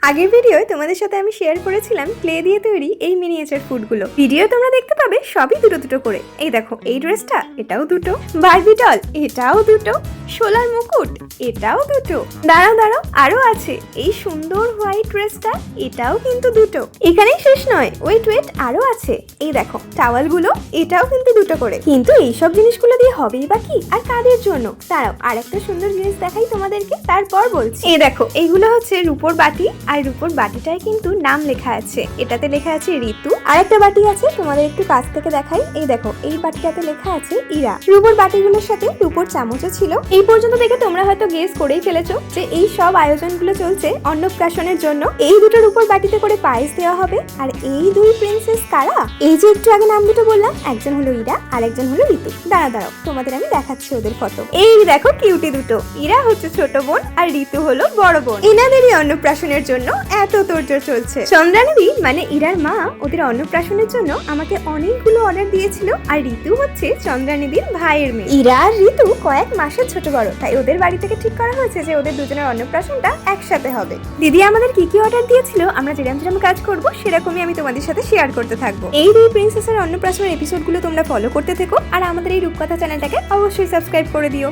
আগের ভিডিওয় তোমাদের সাথে আমি শেয়ার করেছিলাম ক্লে দিয়ে তৈরি এই মিনিয়েচার ফুডগুলো। ভিডিও তোমরা দেখতে পাবে সবই দুটো দুটো করে। এই দেখো, এই ড্রেসটা এটাও দুটো, বারবি ডল এটাও দুটো, শোলার মুকুট এটাও দুটো। দাঁড়াও দাঁড়াও, আরো আছে এই সুন্দর হোয়াইট ড্রেসটা, এটাও কিন্তু দুটো। এখানেই শেষ নয়, ওয়েট ওয়েট, আরো আছে। এই দেখো টাওয়ালগুলো, এটাও কিন্তু দুটো করে। কিন্তু এইসব জিনিসগুলো দিয়ে হবেই বা কি, আর কাদের জন্য? দাঁড়াও আর একটা সুন্দর জিনিস দেখাই তোমাদেরকে, তারপর বলছি। এই দেখো, এইগুলো হচ্ছে রূপোর বাটি, আর রূপোর বাটিটায় কিন্তু নাম লেখা আছে। এটাতে লেখা আছে ঋতু। আর একটা বাটি আছে, তোমাদের একটু কাছ থেকে দেখাই। এই দেখো, এই বাটিটাতে লেখা আছে ইরা। রূপোর বাটিগুলোর সাথে রূপোর চামচও ছিল। এই পর্যন্ত দেখে তোমরা হয়তো গেস করেই ফেলেছো যে এই সব আয়োজনগুলো চলছে অন্নপ্রাশনের জন্য। এই দুটো রূপোর বাটিতে করে পায়েস দেওয়া হবে। আর এই দুই প্রিন্সেস কারা? এই যে একটু আগে নাম দুটো বললাম, একজন হলো ইরা আর একজন হলো ঋতু। দাঁড়াও দাঁড়াও, তোমাদের আমি দেখাচ্ছি ওদের ফটো। এই দেখো কিউটি দুটো, ইরা হচ্ছে ছোট বোন আর ঋতু হলো বড় বোন। এনাদেরই অন্নপ্রাশনের জন্য এত তোড়জোড় চলছে। চন্দ্রানী মানে ইরার মা, ওদের অন্নপ্রাশনের জন্য আমাকে অনেকগুলো অর্ডার দিয়েছিল। আর ঋতু হচ্ছে চন্দ্রানীদির ভাইয়ের মেয়ে। ইরা আর ঋতু কয়েক মাসের ছোট বড়, তাই ওদের বাড়ি থেকে ঠিক করা হয়েছে যে ওদের দুজনের অন্নপ্রাশনটা একসাথে হবে। দিদি আমাদের কি কি অর্ডার দিয়েছিল, আমরা যেরকম যেরকম কাজ করব সেরকমই আমি তোমাদের সাথে শেয়ার করতে থাকবো। এই দুই প্রিন্সেসের অন্নপ্রাশনের এপিসোডগুলো তোমরা ফলো করতে থেকো, আর আমাদের এই রূপকথা চ্যানেলটাকে অবশ্যই সাবস্ক্রাইব করে দিও।